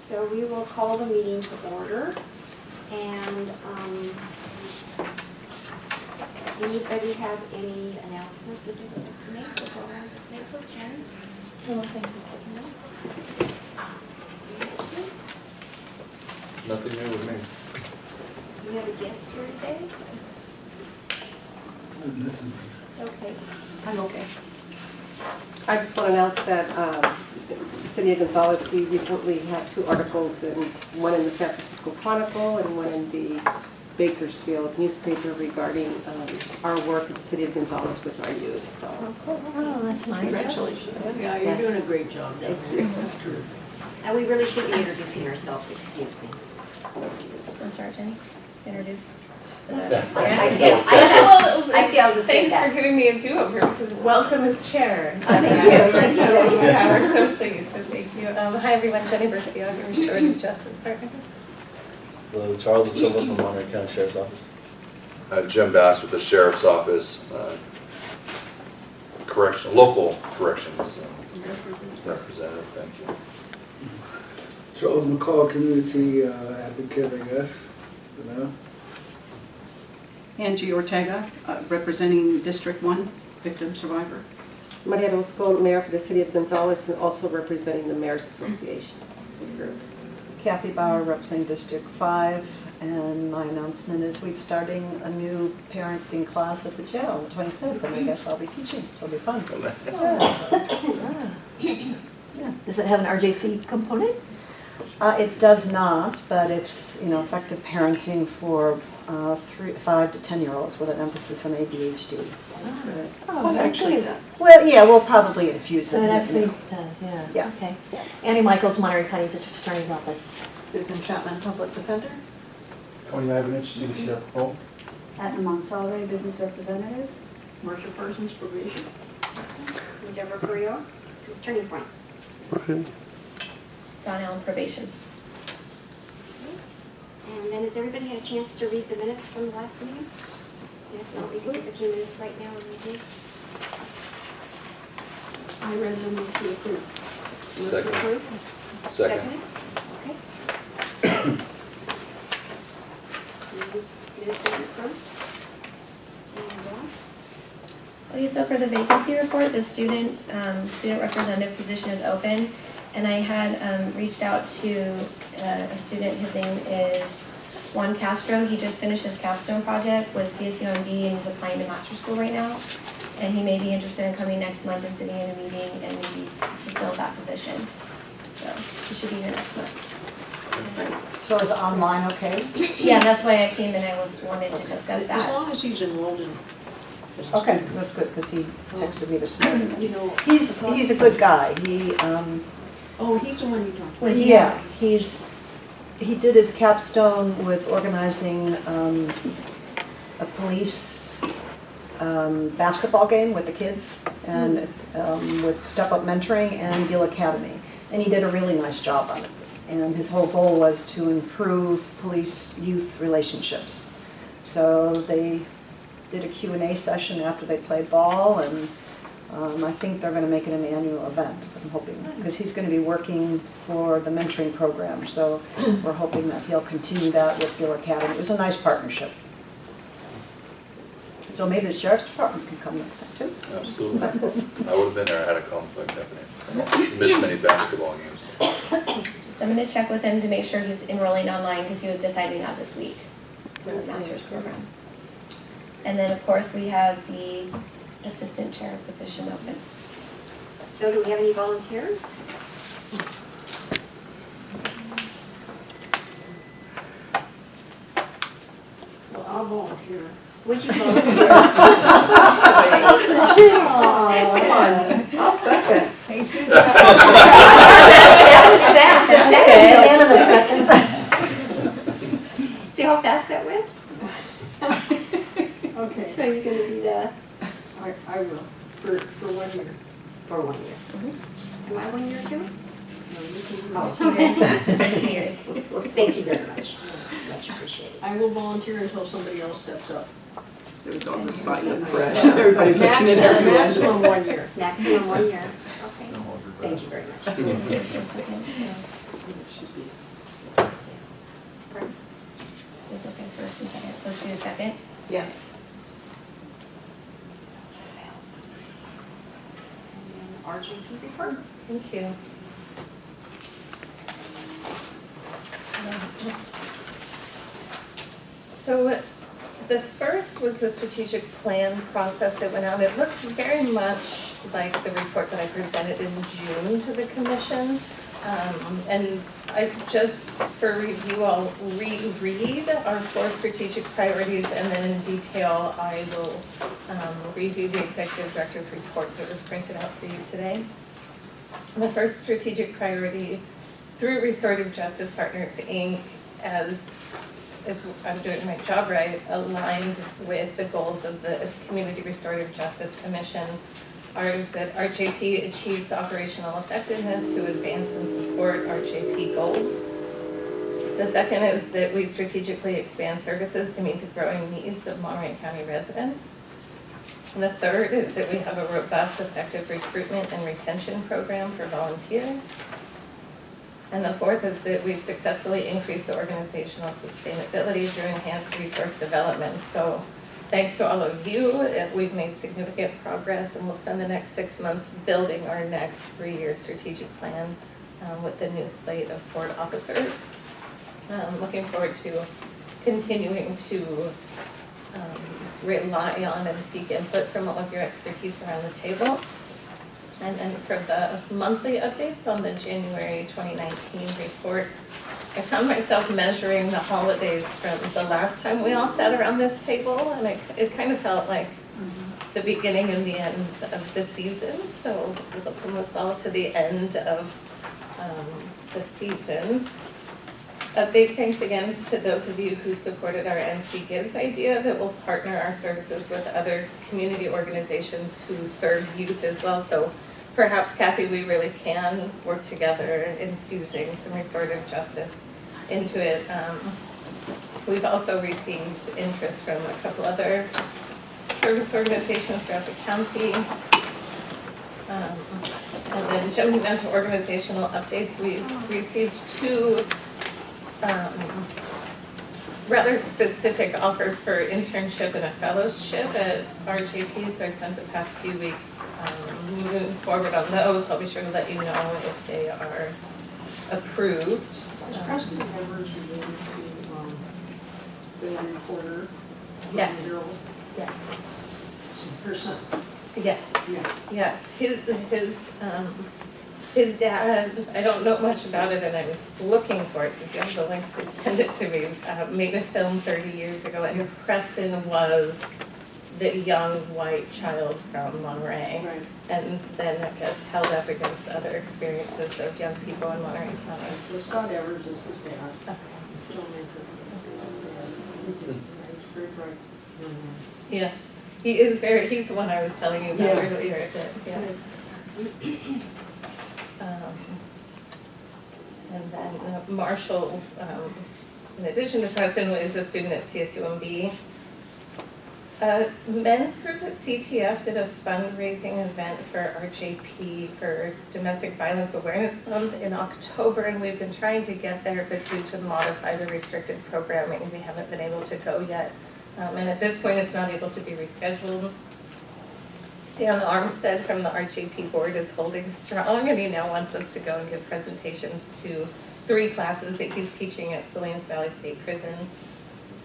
So we will call the meeting to order, and anybody have any announcements that they would like to make before I take the chair? No, thank you. Nothing new with me. We have a guest here today? Okay. I'm okay. I just want to announce that the City of Gonzales, we recently had 2 articles, one in the San Francisco Chronicle and one in the Bakersfield newspaper regarding our work at the City of Gonzales with our youth. So, Oh, that's nice. Congratulations. Yeah, you're doing a great job down there. That's true. And we really should be introducing ourselves, excuse me. I'll start, Jenny. Introduce. I failed to say Thanks that. for giving me a do-over because welcome as chair. Thank you. Thank you, Jenny. Yeah, we're so pleased, so thank you. Hi everyone, Jenny Burciaga, Restorative Justice Partners. Hello, Charles Silva from Monterey County Sheriff's Office. Jim Bass with the Sheriff's Office, local corrections representative, thank you. Charles McCall, community advocate, I guess, you know. Angie Ortega, representing District 1, victim survivor. Maria Rosco, Mayor for the City of Gonzales, and also representing the Mayor's Association. Kathy Bauer, representing District 5, and my announcement is we're starting a new parenting class at the jail on the 25th, and I guess I'll be teaching, so it'll be fun. Yeah. Does it have an RJC component? It does not, but it's, effective parenting for 5 to 10-year-olds with an emphasis on ADHD. Oh, it actually does. Well, yeah, we'll probably infuse So it. it actually does, yeah. Yeah. Okay. Annie Michaels, Monterey County District Attorney's Office. Susan Chapman, public defender. Tony Ivanich, City Sheriff Paul. Adna Monsalve, business representative. Marcia Parsons, probation. Deborah, Carrillo, Turning Point. Don Allen, probation. And then has everybody had a chance to read the minutes from the last meeting? If not, we can take a few minutes right now and review. I read them with the approve. Move to Second. approve. Second. Okay. Minutes are approved. And Okay, so for the vacancy report, the student representative position is open. And I had reached out to a student, his name is Juan Castro. He just finished his capstone project with CSUMB and he's applying to master's school right now. And he may be interested in coming next month and sitting in a meeting and maybe to fill that position. So he should be here next month. So is online okay? Yeah, that's why I came and I wanted to discuss As that. long as he's enrolled in. Okay, that's good, because he texted me this morning. You know. He's a good guy. Oh, he's the one you talked With Yeah, he did his capstone with organizing a police basketball game with the kids and with Step Up Mentoring and Gill Academy. And he did a really nice job on it. And his whole goal was to improve police-youth relationships. So they did a Q&A session after they played ball, and I think they're going to make it an annual event, I'm hoping, because he's going to be working for the mentoring program. So we're hoping that he'll continue that with Gill Academy. It was a nice partnership. So maybe the Sheriff's Department can come next time, too. Absolutely. I would have been there, I had a conflict, definitely. Missed many basketball games. So I'm going to check with him to make sure he's enrolling online because he was deciding that this week for the master's program. And then, of course, we have the assistant chair position open. So do we have any volunteers? Well, I'll volunteer. Would you volunteer? I'll second. Hey, Sue. That was fast. The second. See how fast that went? Okay, So you're going to be the, I will, for 1 year. for 1 year. Am I 1 year too? No, you can do Oh, it. 2 years. 2 years. Thank you very much. Much appreciated. I will volunteer until somebody else steps up. There was all this silence. Maximum, Everybody looking at everyone. maximum 1 year. Maximum 1 year. Okay. Thank you very much. Yes. And then RJP report. Thank you. So the first was the strategic plan process that went out. It looks very much like the report that I presented in June to the commission. And I just, for review, I'll reread our 4 strategic priorities, and then in detail, I will review the executive director's report that was printed out for you today. The first strategic priority, through Restorative Justice Partners, Inc., as, if I'm doing my job right, aligned with the goals of the Community Restorative Justice Commission, is that RJP achieves operational effectiveness to advance and support RJP goals. The second is that we strategically expand services to meet the growing needs of Monterey County residents. And the third is that we have a robust, effective recruitment and retention program for volunteers. And the fourth is that we successfully increase the organizational sustainability through enhanced resource development. So thanks to all of you, we've made significant progress, and we'll spend the next 6 months building our next 3-year strategic plan with the new slate of board officers. Looking forward to continuing to rely on and seek input from all of your expertise around the table. And then for the monthly updates on the January 2019 report, I found myself measuring the holidays from the last time we all sat around this table, and it kind of felt like the beginning and the end of the season. So we'll welcome us all to the end of the season. A big thanks again to those of you who supported our MC Gives idea that we'll partner our services with other community organizations who serve youth as well. So perhaps, Kathy, we really can work together infusing some restorative justice into it. We've also received interest from a couple other service organizations throughout the county. And then jumping down to organizational updates, we received 2 rather specific offers for internship and a fellowship at RJP, so I spent the past few weeks moving forward on those. I'll be sure to let you know if they are approved. Is President Edwards related to the reporter? Yes. Yeah. Her son? Yes. Yeah. Yes, his dad, I don't know much about it, and I'm looking for it, so if you have the link, please send it to me, made a film 30 years ago, and Preston was the young white child from Monterey. Right. And then, I guess, held up against other experiences of young people in Monterey County. So Scott Edwards is his dad. Okay. Filmmaker. He's very bright young man. Yes, he's the one I was telling you about Yeah. earlier, yeah. And then Marshall, in addition to Preston, is a student at CSUMB. Men's group at CTF did a fundraising event for RJP for Domestic Violence Awareness Month in October, and we've been trying to get there, but due to modify the restricted programming, we haven't been able to go yet. And at this point, it's not able to be rescheduled. Stan Armstead from the RJP board is holding strong, and he now wants us to go and give presentations to 3 classes that he's teaching at Salinas Valley State Prison.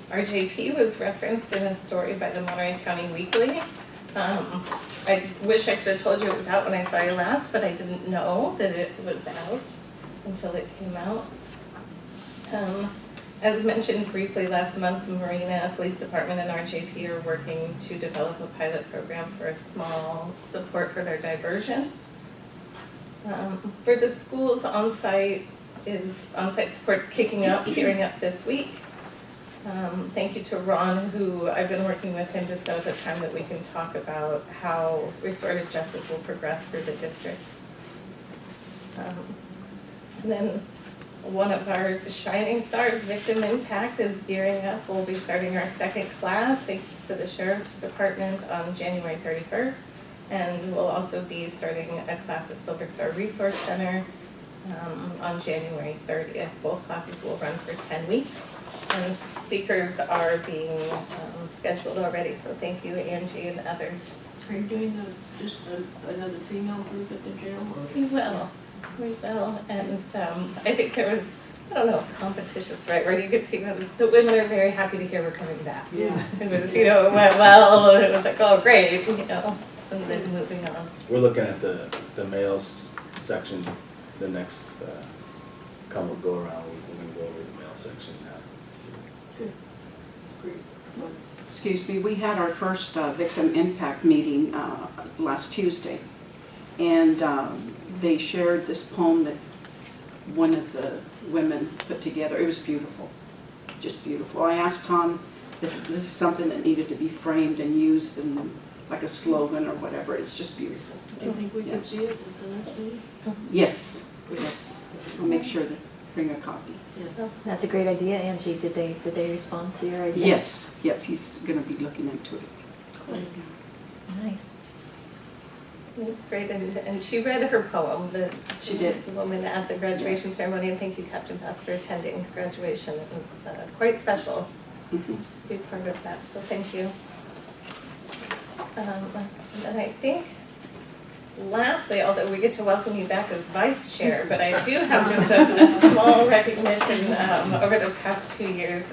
RJP was referenced in a story by the Monterey County Weekly. I wish I could have told you it was out when I saw you last, but I didn't know that it was out until it came out. As mentioned briefly last month, Marina Police Department and RJP are working to develop a pilot program for a small support for their diversion. For the schools, on-site support's kicking up, gearing up this week. Thank you to Ron, who I've been working with him just at the time that we can talk about how restorative justice will progress through the district. And then one of our shining stars, Victim Impact, is gearing up. We'll be starting our 2nd class, thanks to the Sheriff's Department, on January 31st. And we'll also be starting a class at Silver Star Resource Center on January 30th. Both classes will run for 10 weeks, and speakers are being scheduled already, so thank you, Angie and others. Are you doing just another female group at the jail? Or? We will, and I think there was, I don't know if competition's right word, you could see the women are very happy to hear we're coming back. Yeah. It was, it went well, it was like, oh, great, and then moving on. We're looking at the males section, the next go around, we're gonna go over the male section now. So, Good. Great. Well, Excuse me, we had our first victim impact meeting last Tuesday, and they shared this poem that one of the women put together. It was beautiful, just beautiful. I asked Tom if this is something that needed to be framed and used in like a slogan or whatever. It's just beautiful. do you think we could see it at the next meeting? Yes, yes. I'll make sure to bring a copy. Yeah. That's a great idea, Angie. Did they respond to your idea? Yes, yes, he's going to be looking into it. Nice. It's great, and she read her poem, She did. the woman at the graduation ceremony, and thank you, Captain Bass, for attending graduation. It was quite special Mhm. to be part of that, so thank you. And I think, lastly, although we get to welcome you back as vice chair, but I do have just a small recognition over the past 2 years,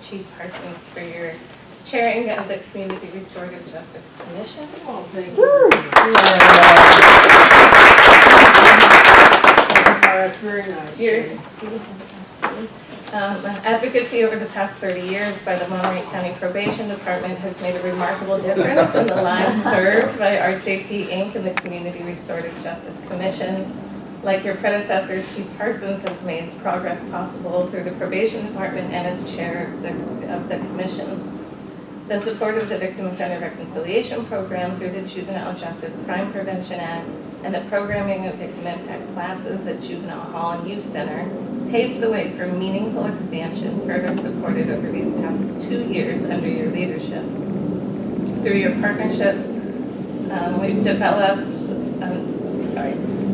Chief Parsons, for your chairing of the Community Restorative Justice Commission. Oh, thank you. Oh, that's very nice. Your advocacy over the past 30 years by the Monterey County Probation Department has made a remarkable difference in the lives served by RJP Inc. and the Community Restorative Justice Commission. Like your predecessors, Chief Parsons has made progress possible through the Probation Department and as chair of the commission. The support of the Victim Offender Reconciliation Program through the Juvenile Justice Crime Prevention Act and the programming of victim impact classes at Juvenile Hall and Youth Center paved the way for meaningful expansion, further supported over these past 2 years under your leadership. Through your partnerships, we've developed,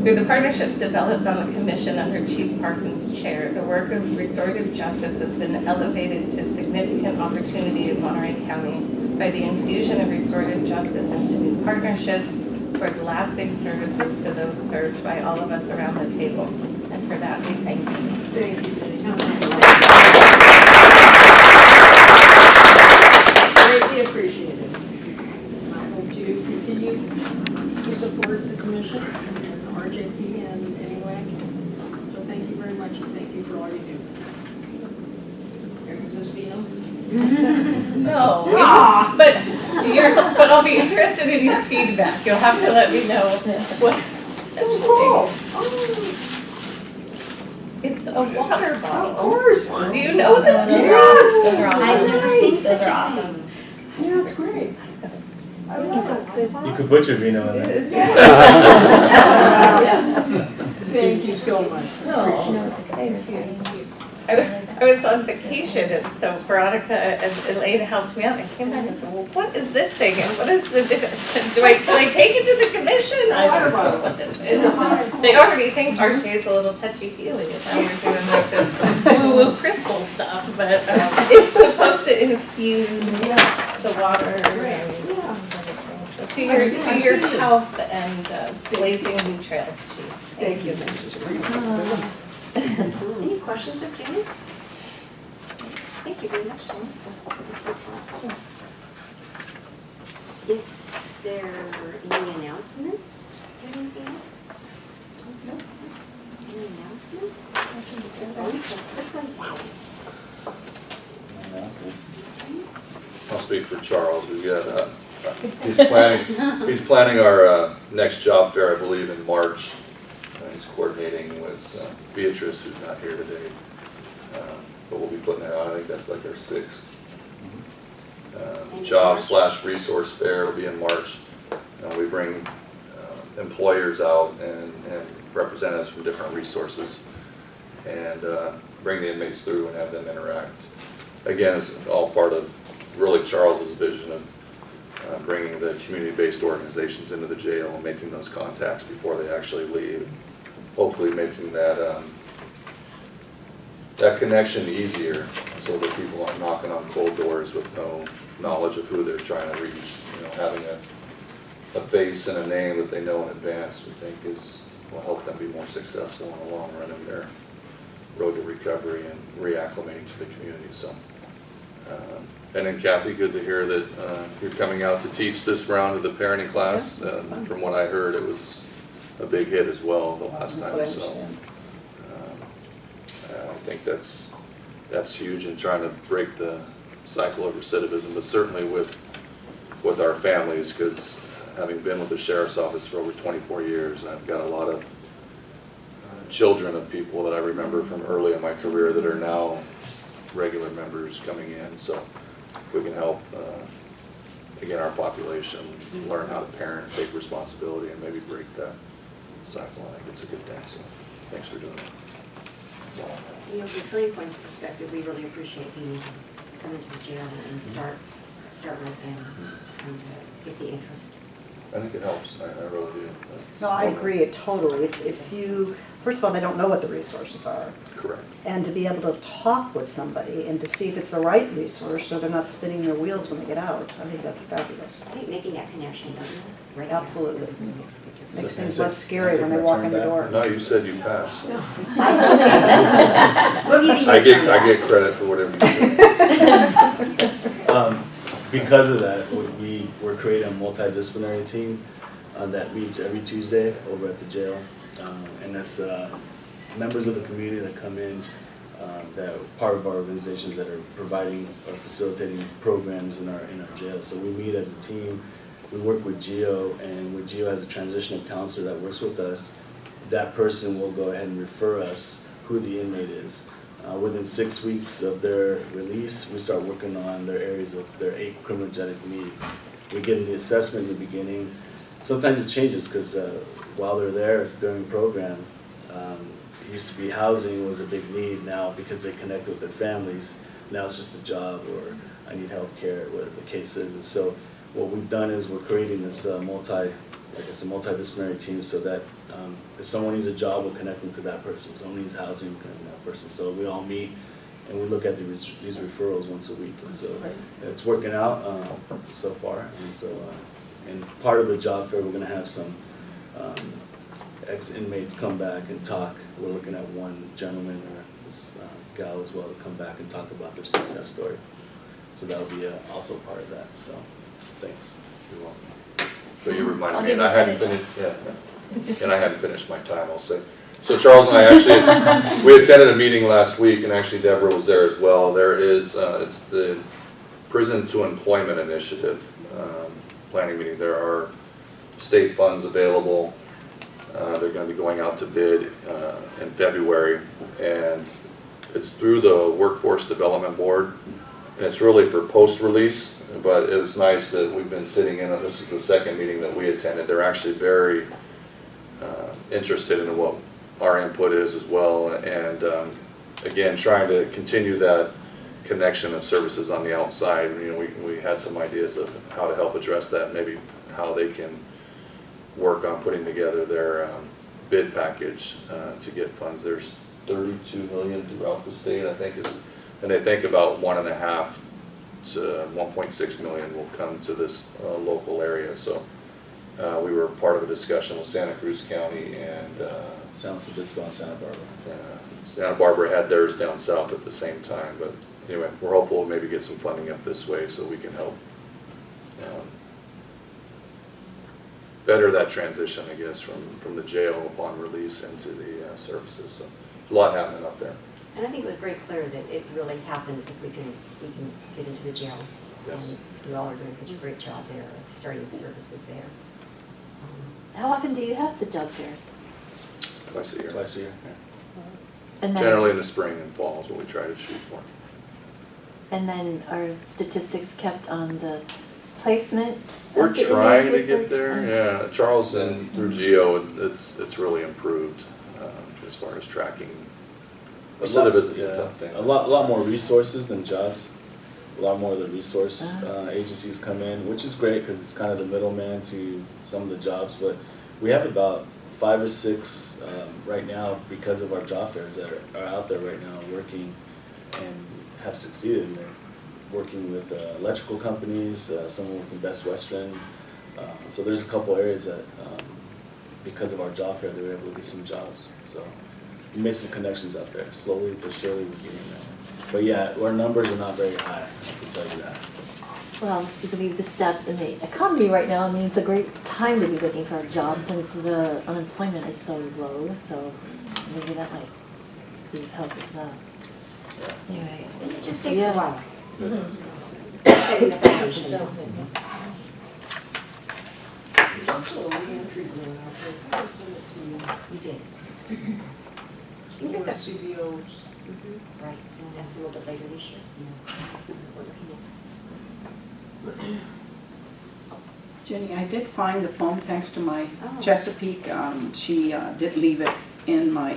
through the partnerships developed on the commission under Chief Parsons' chair, the work of restorative justice has been elevated to significant opportunity in Monterey County by the infusion of restorative justice into new partnerships toward lasting services to those served by all of us around the table. And for that, we thank you. Thank you. Greatly appreciated. I hope you continue to support the commission and RJP in any way. So thank you very much, and thank you for all you do. Is this Vino? No, but I'll be interested in your feedback. You'll have to let me know what. It's a water bottle. Of course. Do you know this? Those are awesome. I've never seen Those are awesome. Yeah, it's great. I love it. You could put your vino in there. Yes. Thank you so much. No, it's okay. Thank you. I was on vacation, and so Veronica and Elaine helped me out. I came back and said, well, what is this thing? And what is the difference? Can I take it to the commission? I don't know what this is. They already think RJ is a little touchy-feely if how you're doing like this woo-woo crystal stuff, but it's supposed to infuse the water and everything. So to your health and blazing new trails, Chief. Thank you. Any questions of Jamie? Thank you very much, Jamie. Is there any announcements? Anything else? No? Any announcements? I'll speak for Charles. We've got, he's planning our next job fair, I believe, in March. He's coordinating with Beatrice, who's not here today. But we'll be putting that on. I think that's like our 6th job/resource fair. It'll be in March. We bring employers out and representatives from different resources and bring the inmates through and have them interact. Again, it's all part of really Charles's vision of bringing the community-based organizations into the jail and making those contacts before they actually leave. hopefully making that, that connection easier so that people aren't knocking on cold doors with no knowledge of who they're trying to reach. You know, having a face and a name that they know in advance, we think will help them be more successful in the long run in their road to recovery and reacclimating to the community. So, and then Kathy, good to hear that you're coming out to teach this round of the parenting class. From what I heard, it was a big hit as well the last time. That's So what I understand. I think that's huge in trying to break the cycle of recidivism, but certainly with our families, because having been with the sheriff's office for over 24 years, I've got a lot of children of people that I remember from early in my career that are now regular members coming in. So if we can help, again, our population learn how to parent, take responsibility, and maybe break that cycle, I think it's a good thing. So thanks for doing that. That's all I have. You know, from Turning Point's perspective, we really appreciate being able to come into the jail and start with them and get the interest. I think it helps. I really do. That's No, I agree totally. If you, first of all, they don't know what the resources are. correct. And to be able to talk with somebody and to see if it's the right resource so they're not spinning their wheels when they get out, I think that's fabulous. I think making that connection, doesn't it? Right Absolutely. now, really makes a big difference. Makes So things can I less take- scary can I when take they my walk turn in the back? door. No, you said you passed. We'll give you your I turn. get credit for whatever you do. Because of that, we're creating a multidisciplinary team that meets every Tuesday over at the jail. And that's members of the community that come in that are part of our organizations that are providing or facilitating programs in our jail. So we meet as a team. We work with GEO, and when GEO has a transitional counselor that works with us, that person will go ahead and refer us who the inmate is. Within 6 weeks of their release, we start working on their areas of their 8 criminogenic needs. We give them the assessment in the beginning. Sometimes it changes because while they're there during the program, it used to be housing was a big need. Now, because they connect with their families, now it's just a job or I need health care, whatever the case is. And so what we've done is we're creating this multidisciplinary team so that if someone needs a job, we'll connect them to that person. If someone needs housing, we'll connect them to that person. So we all meet and we look at these referrals once a week. And so it's working out so far. And so, and part of the job fair, we're going to have some ex-inmates come back and talk. We're looking at one gentleman or this gal as well to come back and talk about their success story. So that'll be also part of that. So thanks. You're welcome. So you reminded I'll me, give and you I hadn't credit. finished, and I hadn't finished my time, I'll say. So Charles and I actually, we attended a meeting last week, and actually Deborah was there as well. There is, it's the Prison to Employment Initiative planning meeting. There are state funds available. They're going to be going out to bid in February, and it's through the Workforce Development Board, and it's really for post-release, but it was nice that we've been sitting in, this is the second meeting that we attended. They're actually very interested in what our input is as well, and again, trying to continue that connection of services on the outside. You know, we had some ideas of how to help address that, maybe how they can work on putting together their bid package to get funds. There's 32 million throughout the state, I think, and they think about 1.5 to 1.6 million will come to this local area. So we were part of a discussion with Santa Cruz County and Sounds a bit about Santa Barbara. Santa Barbara had theirs down south at the same time. But anyway, we're hopeful to maybe get some funding up this way so we can help better that transition, I guess, from the jail upon release into the services. So a lot happening up there. And I think it was very clear that it really happens if we can get into the jail. Yes. And you all are doing such a great job there of starting the services there. How often do you have the job fairs? Twice a year. Twice a year. And then, Generally in the spring and fall is what we try to shoot for. And then are statistics kept on the placement? We're of the trying inmates to with get the- there, yeah. Charles and through GEO, it's really improved as far as tracking. Recidivism is a tough thing. A lot more resources than jobs. A lot more of the resource agencies come in, which is great because it's kind of the middleman to some of the jobs. But we have about 5 or 6 right now because of our job fairs that are out there right now working and have succeeded. And they're working with electrical companies, some working Best Western. So there's a couple areas that because of our job fair, they were able to get some jobs. So we made some connections out there. Slowly but surely we're getting there. But yeah, our numbers are not very high, I can tell you that. Well, if you believe the stats in the economy right now, I mean, it's a great time to be looking for a job since the unemployment is so low, so maybe that might be of help as well. Anyway. And it just takes a Yeah. while. Mm-hmm. Setting the foundation. We did. You just have- Right, and that's a little bit later this year. We're looking at Jenny, I did find the poem thanks to my Oh. Chesapeake. She did leave it in my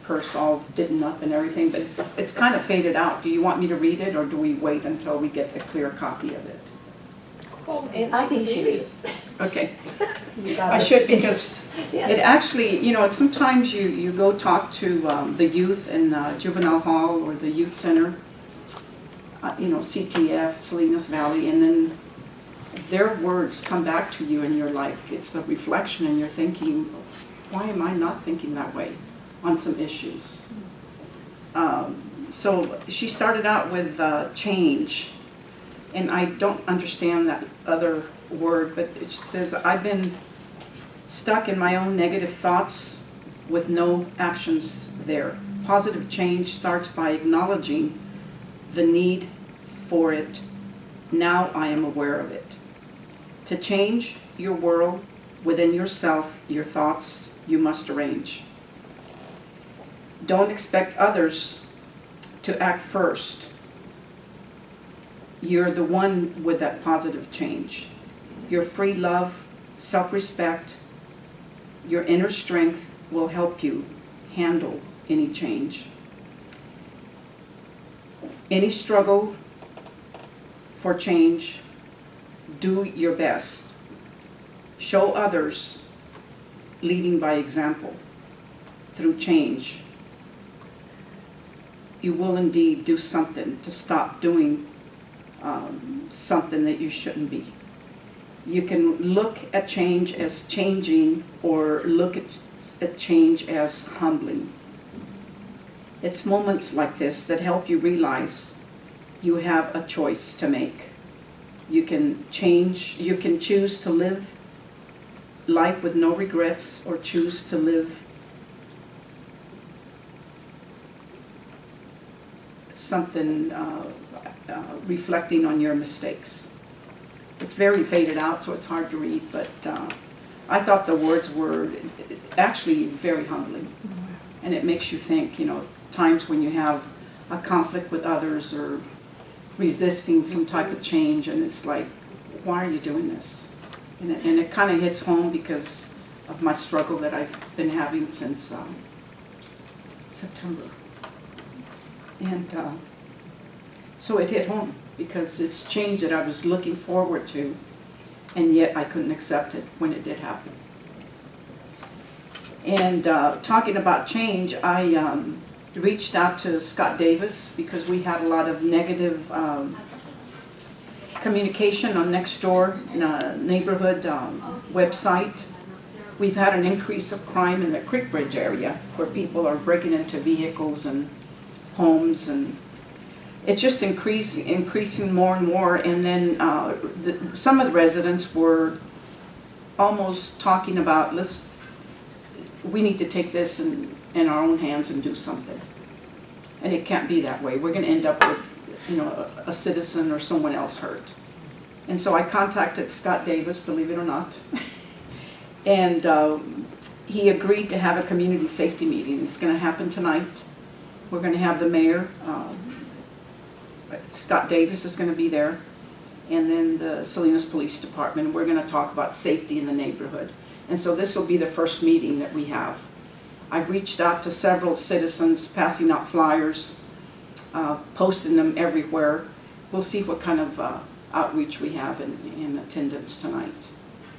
purse all bitten up and everything, but it's kind of faded out. Do you want me to read it, or do we wait until we get a clear copy of it? I think you should read it. Okay. I should, because it actually, you know, sometimes you go talk to the youth in juvenile hall or the youth center, you know, CTF, Salinas Valley, and then their words come back to you and you're like, it's a reflection and you're thinking, why am I not thinking that way on some issues? So she started out with change, and I don't understand that other word, but it says, I've been stuck in my own negative thoughts with no actions there. Positive change starts by acknowledging the need for it. Now I am aware of it. To change your world within yourself, your thoughts, you must arrange. Don't expect others to act first. You're the one with that positive change. Your free love, self-respect, your inner strength will help you handle any change. Any struggle for change, do your best. Show others, leading by example. Through change, you will indeed do something to stop doing something that you shouldn't be. You can look at change as changing, or look at change as humbling. It's moments like this that help you realize you have a choice to make. You can change, you can choose to live life with no regrets, or choose to live something reflecting on your mistakes. It's very faded out, so it's hard to read, but I thought the words were actually very humbling. And it makes you think, you know, times when you have a conflict with others or resisting some type of change, and it's like, why are you doing this? And it kind of hits home because of my struggle that I've been having since September. And so it hit home because it's change that I was looking forward to, and yet I couldn't accept it when it did happen. And talking about change, I reached out to Scott Davis because we had a lot of negative communication on Nextdoor neighborhood website. We've had an increase of crime in the Creek Bridge area where people are breaking into vehicles and homes, and it's just increasing more and more. And then some of the residents were almost talking about, we need to take this in our own hands and do something. And it can't be that way. We're going to end up with, you know, a citizen or someone else hurt. And so I contacted Scott Davis, believe it or not, and he agreed to have a community safety meeting. It's going to happen tonight. We're going to have the mayor, Scott Davis is going to be there, and then the Salinas Police Department. We're going to talk about safety in the neighborhood. And so this will be the first meeting that we have. I've reached out to several citizens, passing out flyers, posting them everywhere. We'll see what kind of outreach we have in attendance tonight.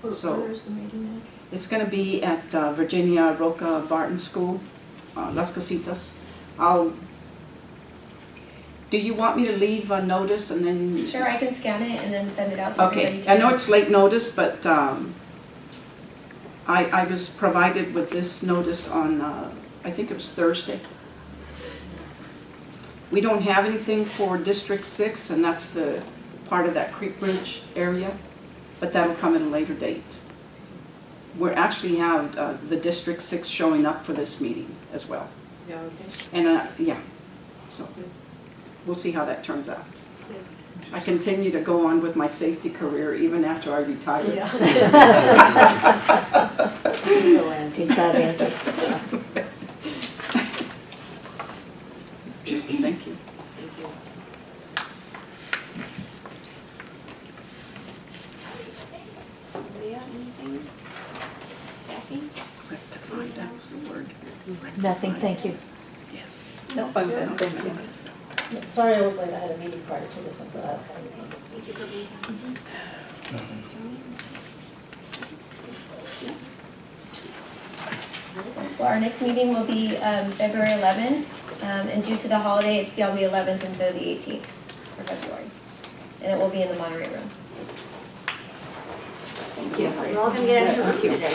Where's the meeting It's gonna be at Virginia Roca Barton School, Las Casitas. Do you want me to leave a notice and then? Sure, I can scan it and then send it out to everybody. Okay, I know it's late notice, but I was provided with this notice on, I think it was Thursday. We don't have anything for District 6, and that's the part of that Creek Bridge area, but that'll come at a later date. We actually have the District 6 showing up for this meeting as well. Yeah, okay. And, yeah, so we'll see how that turns out. I continue to go on with my safety career even after I retire. Yeah. Take that answer. Thank you. Leah, anything? Kathy? Rectified, that was the word. Nothing, thank you. Yes. Nope, I'm good, thank you. Sorry I was late, I had a meeting prior to this one, but I don't have anything. Thank you for being Well, our next meeting will be February 11th, and due to the holiday, it's on the 11th instead of the 18th for February. And it will be in the Monterey room. Thank you. We're all gonna get out of here today.